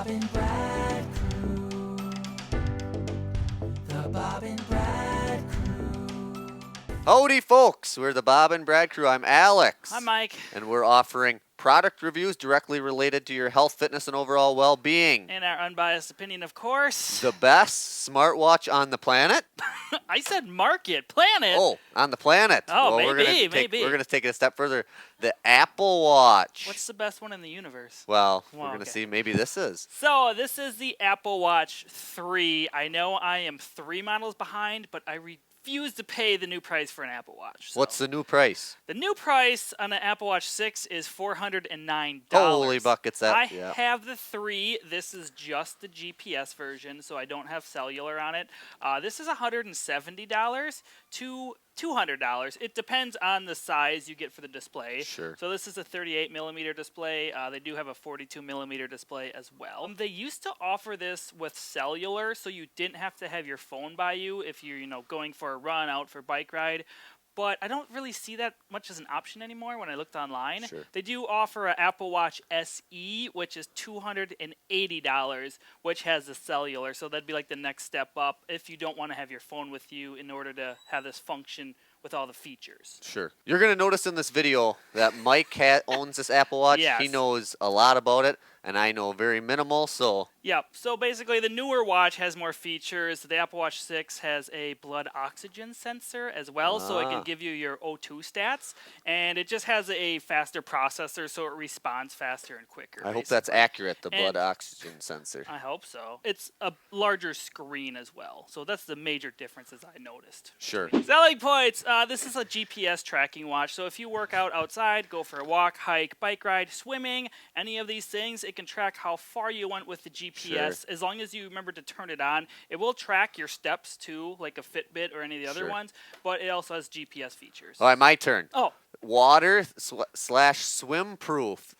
Bob and Brad Crew. The Bob and Brad Crew. Howdy, folks. We're the Bob and Brad Crew. I'm Alex. Hi, Mike. And we're offering product reviews directly related to your health, fitness, and overall well-being. In our unbiased opinion, of course. The best smartwatch on the planet? I said market, planet. Oh, on the planet. Oh, well, maybe. We're going to take it a step further. The Apple Watch. What's the best one in the universe? Well, Well, we're going to okay. see. Maybe this is. So this is the Apple Watch 3. I know I am 3 models behind, but I refuse to pay the new price for an Apple Watch. So What's the new price? the new price on an Apple Watch 6 is $409. Holy buckets. I Yeah. have the 3. This is just the GPS version, so I don't have cellular on it. This is $170 to $200. It depends on the size you get for the display. Sure. So this is a 38 millimeter display. They do have a 42 millimeter display as well. They used to offer this with cellular, so you didn't have to have your phone by you if you're, going for a run, out for a bike ride. But I don't really see that much as an option anymore when I looked online. Sure. They do offer an Apple Watch SE, which is $280, which has the cellular. So that'd be like the next step up if you don't want to have your phone with you in order to have this function with all the features. Sure. You're going to notice in this video that Mike owns this Apple Watch. Yes. He knows a lot about it, and I know very minimal, so... Yep. So basically, the newer watch has more features. The Apple Watch 6 has a blood oxygen sensor as well, so it Ah. can give you your O2 stats. And it just has a faster processor, so it responds faster and quicker. I hope that's basically. accurate, the blood And- oxygen sensor. I hope so. It's a larger screen as well, so that's the major differences I noticed. Sure. Selling points. This is a GPS tracking watch, so if you work out outside, go for a walk, hike, bike ride, swimming, any of these things, it can track how far you went with the GPS. As long as you remember to turn it on, it will track your steps too, like a Fitbit or any of the other Sure. ones, but it also has GPS features. All right, my turn. Oh, Water slash swim proof,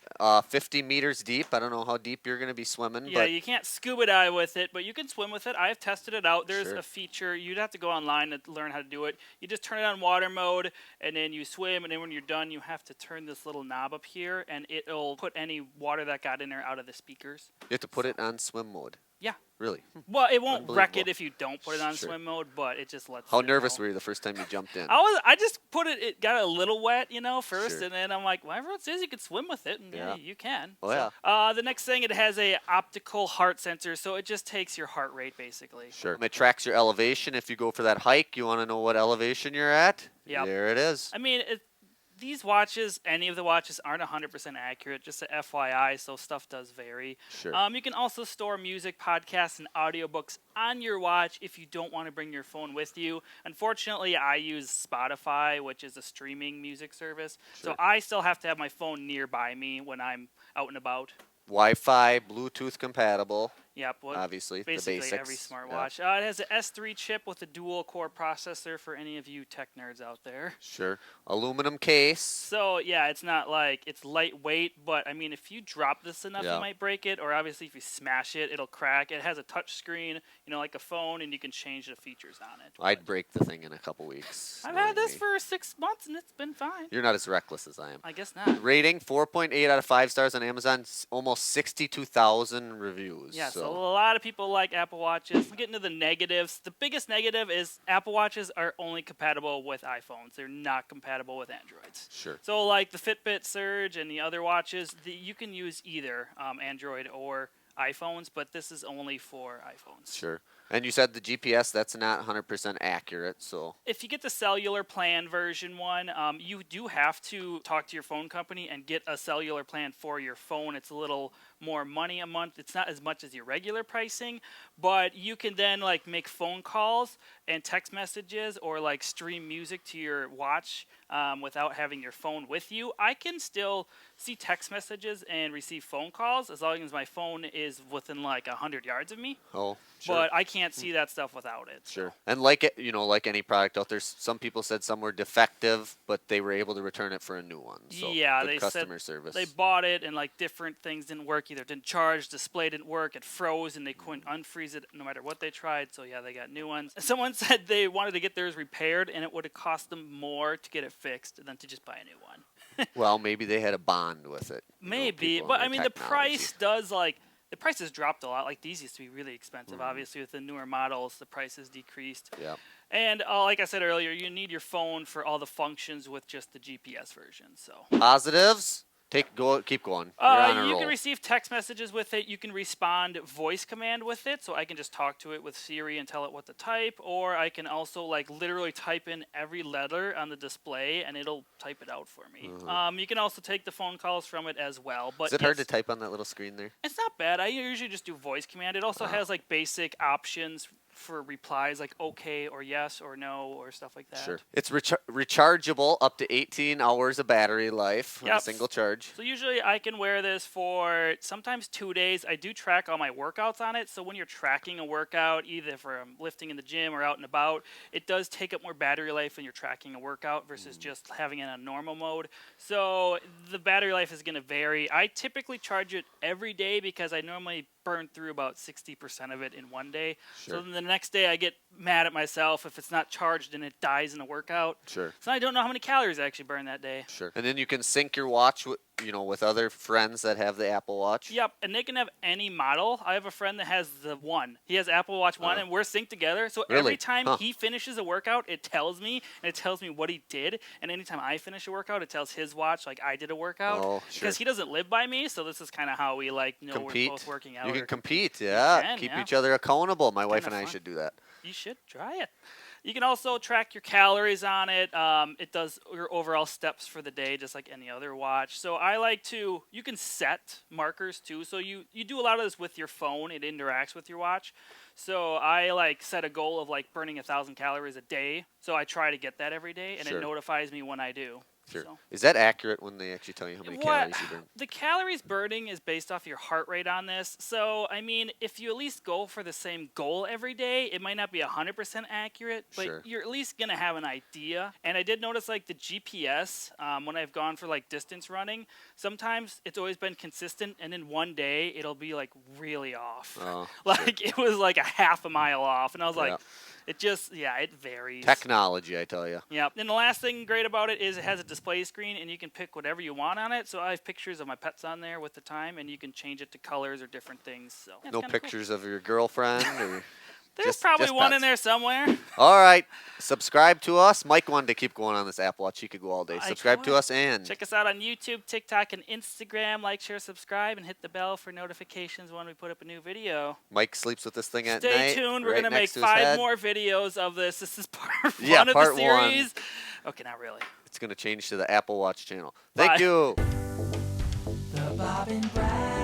50 meters deep. I don't know how deep you're going to be swimming, yeah, but you can't scuba dive with it, but you can swim with it. I've tested it out. There's Sure. a feature. You'd have to go online to learn how to do it. You just turn it on water mode, and then you swim, and then when you're done, you have to turn this little knob up here, and it'll put any water that got in there out of the speakers. you have to put it on swim mode. Yeah. Really? Well, it won't wreck it Unbelievable. if you don't put it on Sure. swim mode, but it just lets How it nervous know. were you the first time you jumped in? I just put it. It got a little wet, first, Sure. and then I'm like, well, everyone says you can swim with it, and Yeah. you can. Oh, So, the next thing, it has a optical heart sensor, so it just takes your heart rate basically. Sure. It tracks your elevation. If you go for that hike, you want to know what elevation you're at? Yep. There it is. I mean, these watches, any of the watches aren't 100% accurate. Just a FYI, so stuff does vary. Sure. You can also store music, podcasts, and audiobooks on your watch if you don't want to bring your phone with you. Unfortunately, I use Spotify, which is a streaming music service. Sure. So I still have to have my phone nearby me when I'm out and about. Wi-Fi, Bluetooth compatible, Yep. Well, obviously, the basically basics. every Yeah. smartwatch. It has an S3 chip with a dual-core processor for any of you tech nerds out there. Sure. Aluminum case. So yeah, it's not like it's lightweight, but I mean, if you drop this enough, Yeah. you might break it. Or obviously, if you smash it, it'll crack. It has a touch screen, like a phone, and you can change the features on it. I'd break the thing in a couple weeks. I've knowing had this me. for 6 months, and it's been fine. You're not as reckless as I am. I guess not. Rating 4.8 out of 5 stars on Amazon. Almost 62,000 reviews. Yeah, so so a lot of people like Apple Watches. Getting to the negatives, the biggest negative is Apple Watches are only compatible with iPhones. They're not compatible with Androids. sure. So like the Fitbit Surge and the other watches, you can use either Android or iPhones, but this is only for iPhones. Sure. And you said the GPS, that's not 100% accurate, so If you get the cellular plan version one, you do have to talk to your phone company and get a cellular plan for your phone. It's a little more money a month. It's not as much as your regular pricing, but you can then make phone calls and text messages or stream music to your watch without having your phone with you. I can still see text messages and receive phone calls as long as my phone is within 100 yards of me, oh, sure. but I can't see that stuff without it. Sure. And like any product out there, some people said some were defective, but they were able to return it for a new one. So Yeah, good they customer said service. they bought it and different things didn't work. Either didn't charge, display didn't work, it froze, and they couldn't unfreeze it no matter what they tried. So yeah, they got new ones. Someone said they wanted to get theirs repaired, and it would have cost them more to get it fixed than to just buy a new one. Well, maybe they had a bond with it. Maybe, people but and I mean their the price does the prices dropped a lot. Like these used to be really expensive. Obviously, with the newer models, the prices decreased. Yeah. And like I said earlier, you need your phone for all the functions with just the GPS version. So. Positives. Keep going. You're on a You roll. can receive text messages with it. You can respond voice command with it, so I can just talk to it with Siri and tell it what to type, or I can also like literally type in every letter on the display and it'll type it out for me. You can also take the phone calls from it as well. But Is it hard to type on that little screen there? It's not bad. I usually just do voice command. It also has like basic options for replies like okay or yes or no or stuff like that. Sure. It's rechargeable up to 18 hours of battery life on a Yep. single charge. So usually I can wear this for sometimes 2 days. I do track all my workouts on it. So when you're tracking a workout, either for lifting in the gym or out and about, it does take up more battery life when you're tracking a workout versus just having it on normal mode. So the battery life is going to vary. I typically charge it every day because I normally burn through about 60% of it in one day. Sure. So then the next day I get mad at myself if it's not charged and it dies in a workout. Sure. So I don't know how many calories I actually burn that day. Sure. And then you can sync your watch with, with other friends that have the Apple Watch. Yep, and they can have any model. I have a friend that has the one. He has Apple Watch 1, and we're synced together. So Really? every time Huh. he finishes a workout, it tells me, and it tells me what he did. And anytime I finish a workout, it tells his watch, like, I did a workout. Oh, sure. Because he doesn't live by me, so this is kind of how we, like, know Compete. we're both working out. You or- can compete, yeah. can, Keep yeah. each other accountable. My wife Kinda and I fun. should do that. You should try it. You can also track your calories on it. It does your overall steps for the day, just like any other watch. So I like to, you can set markers too. So you do a lot of this with your phone. It interacts with your watch. So I like set a goal of like burning 1,000 calories a day. So I try to get that every day, and Sure. it notifies me when I do. Sure. So. Is that accurate when they actually tell you how many calories you burn? The calories burning is based off your heart rate on this. So, I mean, if you at least go for the same goal every day, it might not be 100% accurate, but Sure. you're at least going to have an idea. And I did notice, like, the GPS, when I've gone for, like, distance running, sometimes it's always been consistent, and in one day, it'll be, like, really off. Oh, Like, it was, like, a half a mile off. And I was like, Yeah. it just, it varies. Technology, I tell you. Yep. And the last thing great about it is it has a display screen, and you can pick whatever you want on it. So I have pictures of my pets on there with the time, and you can change it to colors or different things. So yeah, it's No kinda cool. pictures of your girlfriend? Or There's probably just one pets. in there somewhere. All right. Subscribe to us. Mike wanted to keep going on this Apple Watch. He could go all day. I Subscribe to could. us and Check us out on YouTube, TikTok, and Instagram. Like, share, subscribe, and hit the bell for notifications when we put up a new video. Mike sleeps with this thing at Stay night. tuned. We're right going to make next to his 5 head. more videos of this. This is part Yeah, one of part the one. series. Okay, not really. It's going to change to the Apple Watch channel. Thank Bye. you. The Bob and Brad